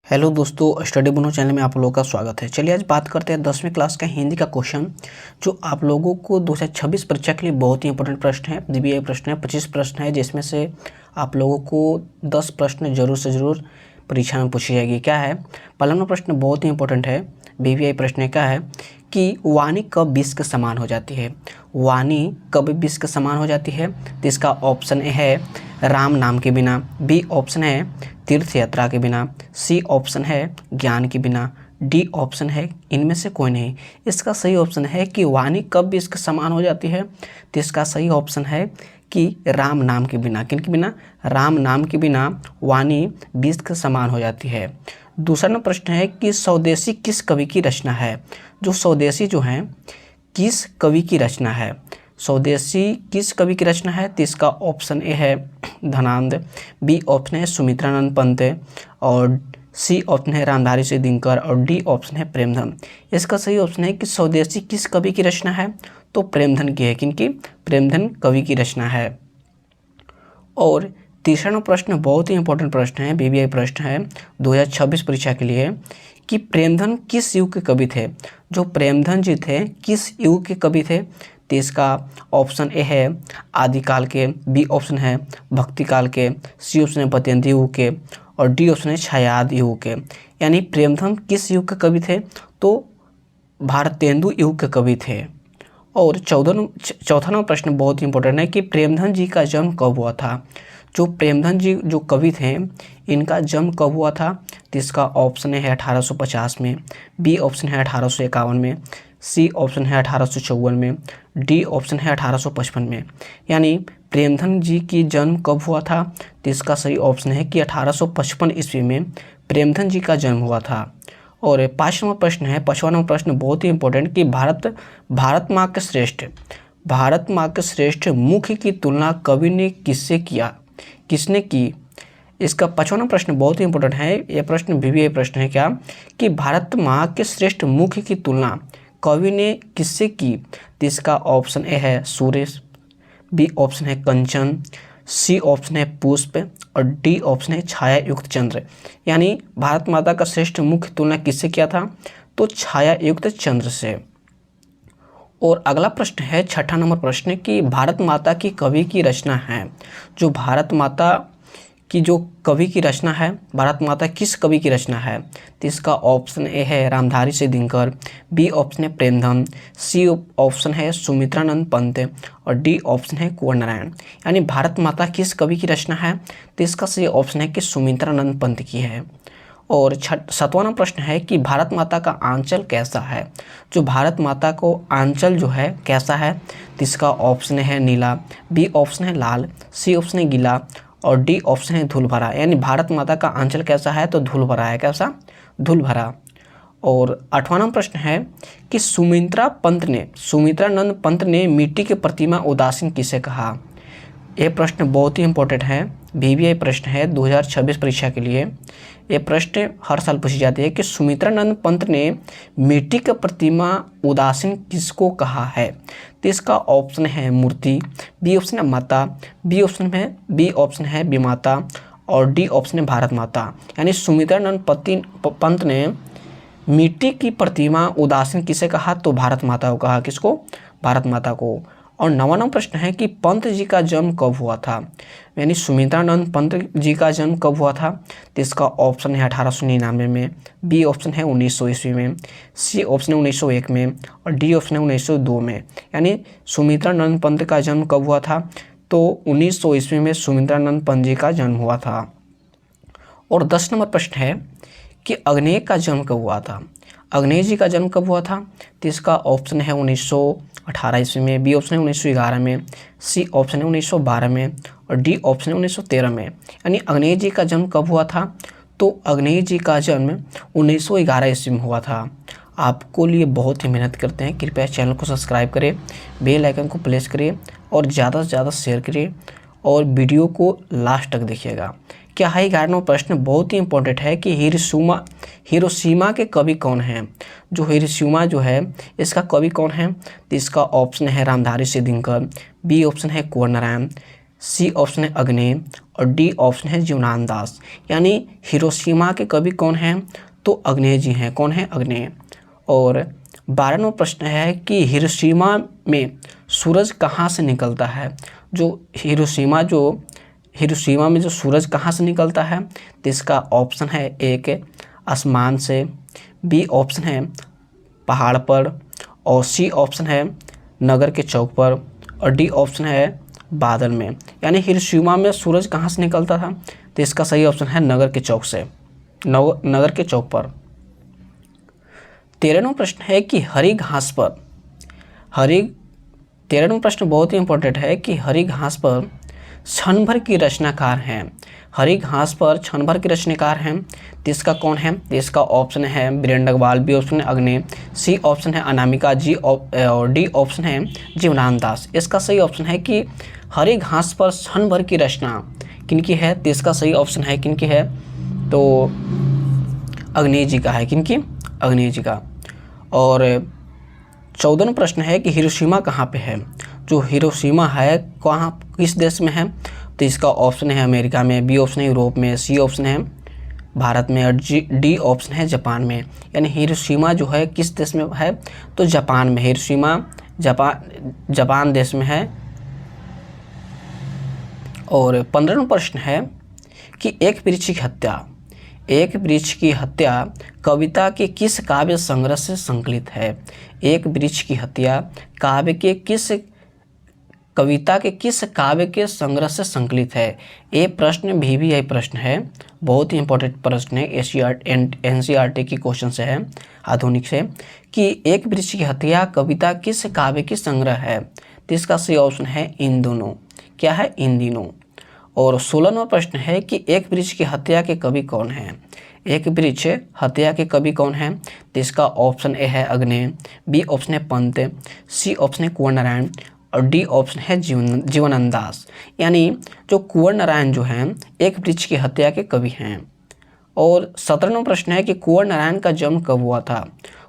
Hello दोस्तों, study बनो channel में आप लोगों का स्वागत है। चलिए आज बात करते हैं 10वीं क्लास का हिंदी का क्वेश्चन जो आप लोगों को 2026 परीक्षा के लिए बहुत ही इंपॉर्टेंट प्रश्न है। बीबीआई प्रश्न है, 25 प्रश्न है, जिसमें से आप लोगों को 10 प्रश्न जरूर से ज़रूर परीक्षा में पूछी जाएगी। क्या है? पहला नंबर प्रश्न बहुत ही इंपॉर्टेंट है। बीबीआई प्रश्न क्या है कि वाणी कब 20 के समान हो जाती है? वाणी कब 20 के समान हो जाती है? तो इसका ऑप्शन ए है राम नाम के बिना, बी ऑप्शन है तीर्थ यात्रा के बिना, सी ऑप्शन है ज्ञान के बिना, डी ऑप्शन है इनमें से कोई नहीं। इसका सही ऑप्शन है कि वाणी कब 20 के समान हो जाती है? तो इसका सही ऑप्शन है कि राम नाम के बिना। किन के बिना? राम नाम के बिना वाणी 20 के समान हो जाती है। दूसरा नंबर प्रश्न है कि स्वदेशी किस कवि की रचना है? जो स्वदेशी जो है किस कवि की रचना है? स्वदेशी किस कवि की रचना है? तो इसका ऑप्शन ए है धनानंद, बी ऑप्शन है सुमित्रानंद पंत, और सी ऑप्शन है रामधारी सिंह दिनकर, और डी ऑप्शन है प्रेमधन। इसका सही ऑप्शन है कि स्वदेशी किस कवि की रचना है? तो प्रेमधन की है। किनकी? प्रेमधन कवि की रचना है। और तीसरा नंबर प्रश्न बहुत ही इंपॉर्टेंट प्रश्न है, बीबीआई प्रश्न है 2026 परीक्षा के लिए कि प्रेमधन किस युग के कवि थे? जो प्रेमधन जी थे किस युग के कवि थे? तो इसका ऑप्शन ए है आदिकाल के, बी ऑप्शन है भक्ति काल के, सी ऑप्शन है पत्यंती युग के, और डी ऑप्शन है छायाद युग के। यानी प्रेमधन किस युग के कवि थे? तो भारतेंदु युग के कवि थे। और चौथा नंबर प्रश्न बहुत ही इंपॉर्टेंट है कि प्रेमधन जी का जन्म कब हुआ था? जो प्रेमधन जी जो कवि थे इनका जन्म कब हुआ था? तो इसका ऑप्शन है 1850 में, बी ऑप्शन है 1851 में, सी ऑप्शन है 1854 में, डी ऑप्शन है 1855 में। यानी प्रेमधन जी की जन्म कब हुआ था? तो इसका सही ऑप्शन है कि 1855 ईस्वी में प्रेमधन जी का जन्म हुआ था। और 5वां प्रश्न है, 5वां नंबर प्रश्न बहुत ही इंपॉर्टेंट कि भारत माँ के श्रेष्ठ मुख की तुलना कवि ने किसने की? इसका 5वां नंबर प्रश्न बहुत ही इंपॉर्टेंट है। यह प्रश्न बीबीआई प्रश्न है क्या कि भारत माँ के श्रेष्ठ मुख की तुलना कवि ने किससे की? तो इसका ऑप्शन ए है सुरेश, बी ऑप्शन है कंचन, सी ऑप्शन है पुष्प, और डी ऑप्शन है छाया युक्त चंद्र। यानी भारत माता का श्रेष्ठ मुख तुलना किससे किया था? तो छाया युक्त चंद्र से। और अगला प्रश्न है 6ठा नंबर प्रश्न कि भारत माता की कवि की रचना है। जो भारत माता की जो कवि की रचना है, भारत माता किस कवि की रचना है? तो इसका ऑप्शन ए है रामधारी सिंह दिनकर, बी ऑप्शन है प्रेमधन, सी ऑप्शन है सुमित्रानंद पंत, और डी ऑप्शन है कुंवर नारायण। यानी भारत माता किस कवि की रचना है? तो इसका सही ऑप्शन है कि सुमित्रानंद पंत की है। और 7वां नंबर प्रश्न है कि भारत माता का आंचल कैसा है? जो भारत माता को आंचल जो है कैसा है? तो इसका ऑप्शन है नीला, बी ऑप्शन है लाल, सी ऑप्शन है गीला, और डी ऑप्शन है धूल भरा। यानी भारत माता का आंचल कैसा है? तो धूल भरा है। कैसा? धूल भरा। और 8वां नंबर प्रश्न है कि सुमित्रानंद पंत ने मिट्टी की प्रतिमा उदासीन किसे कहा? ये प्रश्न बहुत ही इंपॉर्टेंट है, बीबीआई प्रश्न है 2026 परीक्षा के लिए। ये प्रश्न हर साल पूछी जाती है कि सुमित्रानंद पंत ने मिट्टी की प्रतिमा उदासीन किसको कहा है? तो इसका ऑप्शन है मूर्ति, बी ऑप्शन है माता, बी ऑप्शन है विमाता, और डी ऑप्शन है भारत माता। यानी सुमित्रानंद पंत ने मिट्टी की प्रतिमा उदासीन किसे कहा? तो भारत माता को कहा। किसको? भारत माता को। और 9वां नंबर प्रश्न है कि पंत जी का जन्म कब हुआ था? यानी सुमित्रानंद पंत जी का जन्म कब हुआ था? तो इसका ऑप्शन है 1899 में, बी ऑप्शन है 1900 ईस्वी में, सी ऑप्शन है 1901 में, और डी ऑप्शन है 1902 में। यानी सुमित्रानंद पंत का जन्म कब हुआ था? तो 1900 ईस्वी में सुमित्रानंद पंत जी का जन्म हुआ था। और 10 नंबर प्रश्न है कि अग्नेय का जन्म कब हुआ था? अग्नेय जी का जन्म कब हुआ था? तो इसका ऑप्शन है 1918 ईस्वी में, बी ऑप्शन है 1911 में, सी ऑप्शन है 1912 में, और डी ऑप्शन है 1913 में। यानी अग्नेय जी का जन्म कब हुआ था? तो अग्नेय जी का जन्म 1911 ईस्वी में हुआ था। आपको लिए बहुत ही मेहनत करते हैं, कृपया चैनल को सब्सक्राइब करें, बेल आइकन को प्रेस करिए, और ज़्यादा से ज़्यादा शेयर करिए, और वीडियो को लास्ट तक देखिएगा। क्या है? 11वां प्रश्न बहुत ही इंपॉर्टेंट है कि हिरोशिमा के कवि कौन हैं? जो हिरोशिमा जो है इसका कवि कौन है? तो इसका ऑप्शन है रामधारी सिंह दिनकर, बी ऑप्शन है कुंवर नारायण, सी ऑप्शन है अग्नेय, और डी ऑप्शन है जीवनानंद दास। यानी हिरोशिमा के कवि कौन हैं? तो अग्नेय जी हैं। कौन है? अग्नेय। और 12वां प्रश्न है कि हिरोशिमा में सूरज कहाँ से निकलता है? जो हिरोशिमा में जो सूरज कहाँ से निकलता है? तो इसका ऑप्शन है एक आसमान से, बी ऑप्शन है पहाड़ पर, और सी ऑप्शन है नगर के चौक पर, और डी ऑप्शन है बादल में। यानी हिरोशिमा में सूरज कहाँ से निकलता था? तो इसका सही ऑप्शन है नगर के चौक से, नगर के चौक पर। 13वां प्रश्न है कि हरी घास पर 13वां प्रश्न बहुत ही इंपॉर्टेंट है कि हरी घास पर क्षण भर की रचनाकार हैं। हरी घास पर क्षण भर की रचनाकार हैं, तो इसका कौन है? तो इसका ऑप्शन है वीरेंद्र अग्रवाल, बी ऑप्शन है अग्नेय, सी ऑप्शन है अनामिका, और डी ऑप्शन है जीवनानंद दास। इसका सही ऑप्शन है कि हरी घास पर क्षण भर की रचना किनकी है? तो इसका सही ऑप्शन है किनकी है? तो अग्नेय जी का है। किनकी? अग्नेय जी का। और 14वां प्रश्न है कि हिरोशिमा कहाँ पे है? जो हिरोशिमा है कहाँ, किस देश में है? तो इसका ऑप्शन है अमेरिका में, बी ऑप्शन है यूरोप में, सी ऑप्शन है भारत में, और डी ऑप्शन है जापान में। यानी हिरोशिमा जो है किस देश में है? तो जापान में। हिरोशिमा जापान देश में है। और 15वां प्रश्न है कि एक वृक्ष की हत्या कविता के किस काव्य संग्रह से संकलित है? एक वृक्ष की हत्या कविता के किस काव्य के संग्रह से संकलित है? ये प्रश्न VVI प्रश्न है, बहुत ही इंपॉर्टेंट प्रश्न है, NCERT की क्वेश्चन से है, आधुनिक से, कि एक वृक्ष की हत्या कविता किस काव्य की संग्रह है? तो इसका सही ऑप्शन है इन दोनों। क्या है? इन दोनों। और 16वां प्रश्न है कि एक वृक्ष की हत्या के कवि कौन हैं? एक वृक्ष हत्या के कवि कौन हैं? तो इसका ऑप्शन ए है अग्नेय, बी ऑप्शन है पंत, सी ऑप्शन है कुंवर नारायण, और डी ऑप्शन है जीवनानंद दास। यानी जो कुंवर नारायण जो हैं एक वृक्ष की हत्या के कवि हैं। और 17वां प्रश्न है कि कुंवर नारायण का जन्म कब हुआ था?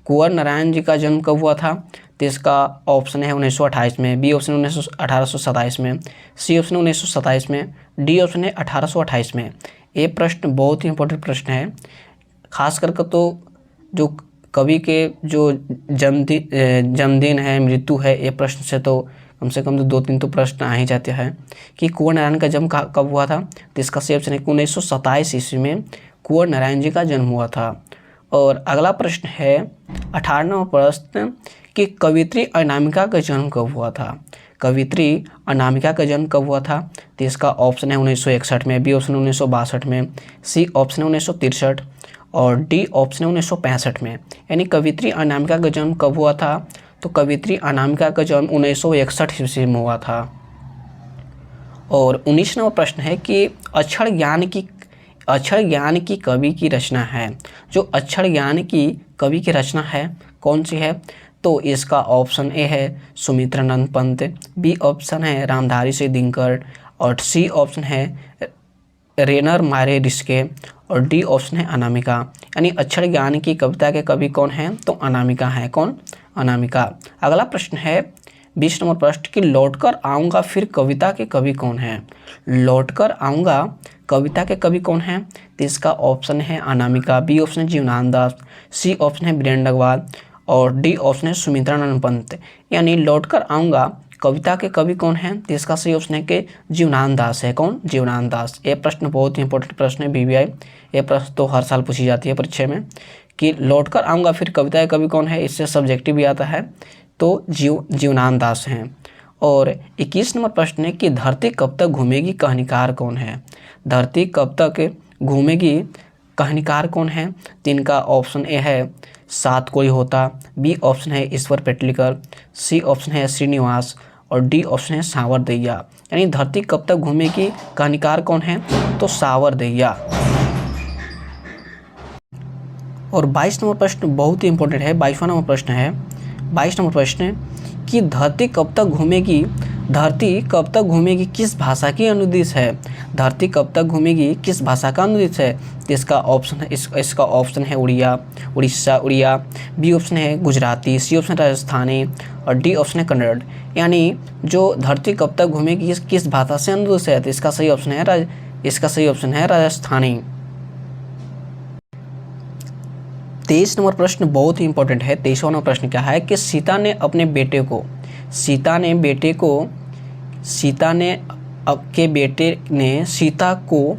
कुंवर नारायण जी का जन्म कब हुआ था? तो इसका ऑप्शन है 1928 में, बी ऑप्शन 1827 में, सी ऑप्शन 1927 में, डी ऑप्शन है 1828 में। ये प्रश्न बहुत ही इंपॉर्टेंट प्रश्न है, खास करके तो जो कवि के जो जन्मदिन है, मृत्यु है, ये प्रश्न से तो कम से कम तो 2-3 तो प्रश्न आ ही जाते हैं कि कुंवर नारायण का जन्म कब हुआ था? तो इसका सही ऑप्शन है 1927 ईस्वी में कुंवर नारायण जी का जन्म हुआ था। और अगला प्रश्न है 18वां प्रश्न कि कवियत्री अनामिका का जन्म कब हुआ था? कवियत्री अनामिका का जन्म कब हुआ था? तो इसका ऑप्शन है 1961 में, बी ऑप्शन 1962 में, सी ऑप्शन 1963, और डी ऑप्शन 1965 में। यानी कवियत्री अनामिका का जन्म कब हुआ था? तो कवियत्री अनामिका का जन्म 1961 ईस्वी में हुआ था। और 19वां प्रश्न है कि अक्षर ज्ञान की कवि की रचना है। जो अक्षर ज्ञान की कवि की रचना है कौन सी है? तो इसका ऑप्शन ए है सुमित्रानंद पंत, बी ऑप्शन है रामधारी सिंह दिनकर, और सी ऑप्शन है रेनर मारे रिस्के, और डी ऑप्शन है अनामिका। यानी अक्षर ज्ञान की कविता के कवि कौन हैं? तो अनामिका है। कौन? अनामिका। अगला प्रश्न है 20 नंबर प्रश्न कि लौटकर आऊँगा फिर कविता के कवि कौन हैं? लौटकर आऊँगा कविता के कवि कौन हैं? तो इसका ऑप्शन है अनामिका, बी ऑप्शन है जीवनानंद दास, सी ऑप्शन है वीरेंद्र अग्रवाल, और डी ऑप्शन है सुमित्रानंद पंत। यानी लौटकर आऊँगा कविता के कवि कौन हैं? तो इसका सही ऑप्शन है कि जीवनानंद दास है। कौन? जीवनानंद दास। ये प्रश्न बहुत ही इंपॉर्टेंट प्रश्न है VVI, ये प्रश्न तो हर साल पूछी जाती है परीक्षा में कि लौटकर आऊँगा फिर कविता के कवि कौन है, इससे सब्जेक्टिव भी आता है, तो जीवनानंद दास हैं। और 21 नंबर प्रश्न है कि धरती कब तक घूमेगी कहानीकार कौन है? धरती कब तक घूमेगी कहानीकार कौन है? तो इनका ऑप्शन ए है सात कोई होता, बी ऑप्शन है ईश्वर पेटलीकर, सी ऑप्शन है श्रीनिवास, और डी ऑप्शन है सावर दैया। यानी धरती कब तक घूमेगी कहानीकार कौन है? तो सावर दैया। और 22 नंबर प्रश्न बहुत ही इंपॉर्टेंट है, 22वां नंबर प्रश्न है। 22 नंबर प्रश्न कि धरती कब तक घूमेगी किस भाषा की अनुदिश है? धरती कब तक घूमेगी किस भाषा का अनुदिश है? तो इसका ऑप्शन है उड़िया, बी ऑप्शन है गुजराती, सी ऑप्शन राजस्थानी, और डी ऑप्शन है कन्नड़। यानी जो धरती कब तक घूमेगी किस भाषा से अनुदिश है? तो इसका सही ऑप्शन है इसका सही ऑप्शन है राजस्थानी। 23 नंबर प्रश्न बहुत ही इंपॉर्टेंट है। 23वां नंबर प्रश्न क्या है कि सीता ने सीता को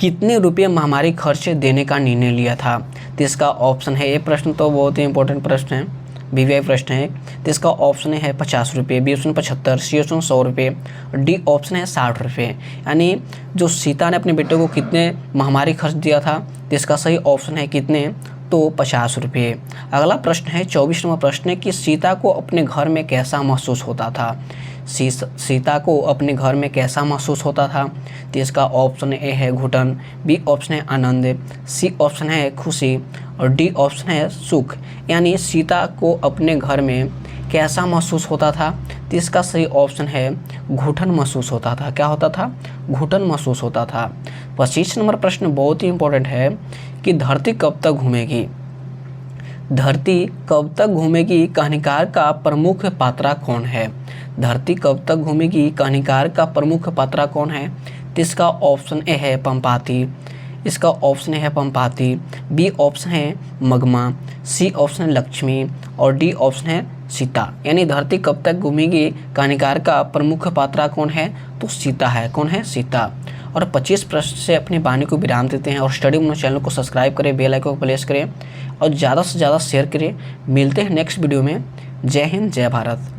कितने रुपये महामारी खर्च देने का निर्णय लिया था। तो इसका ऑप्शन है, ये प्रश्न तो बहुत ही इंपॉर्टेंट प्रश्न है, बीवीआई प्रश्न है। तो इसका ऑप्शन है 50 रुपये, बी ऑप्शन 75, सी ऑप्शन 100 रुपये, डी ऑप्शन है 60 रुपये। यानी जो सीता ने अपने बेटे को कितने महामारी खर्च दिया था, तो इसका सही ऑप्शन है कितने, तो 50 रुपये। अगला प्रश्न है 24 नंबर प्रश्न है कि सीता को अपने घर में कैसा महसूस होता था। सीता को अपने घर में कैसा महसूस होता था। तो इसका ऑप्शन ए है घुटन, बी ऑप्शन है आनंद, सी ऑप्शन है खुशी और डी ऑप्शन है सुख। यानी सीता को अपने घर में कैसा महसूस होता था। तो इसका सही ऑप्शन है घुटन महसूस होता था। क्या होता था, घुटन महसूस होता था। 25 नंबर प्रश्न बहुत ही इंपॉर्टेंट है कि धरती कब तक घूमेगी। धरती कब तक घूमेगी कहानीकार का प्रमुख पात्रा कौन है। धरती कब तक घूमेगी कहानीकार का प्रमुख पात्रा कौन है। तो इसका ऑप्शन ए है पंपाती, इसका ऑप्शन है पंपाती, बी ऑप्शन है मगमा, सी ऑप्शन है लक्ष्मी और डी ऑप्शन है सीता। यानी धरती कब तक घूमेगी कहानीकार का प्रमुख पात्रा कौन है, तो सीता है। कौन है, सीता। और 25 प्रश्न से अपनी वाणी को विराम देते हैं और स्टडी बुनो चैनल को सब्सक्राइब करें, बेल आइकन को प्रेस करें और ज़्यादा से ज़्यादा शेयर करें। मिलते हैं नेक्स्ट वीडियो में। जय हिंद, जय भारत।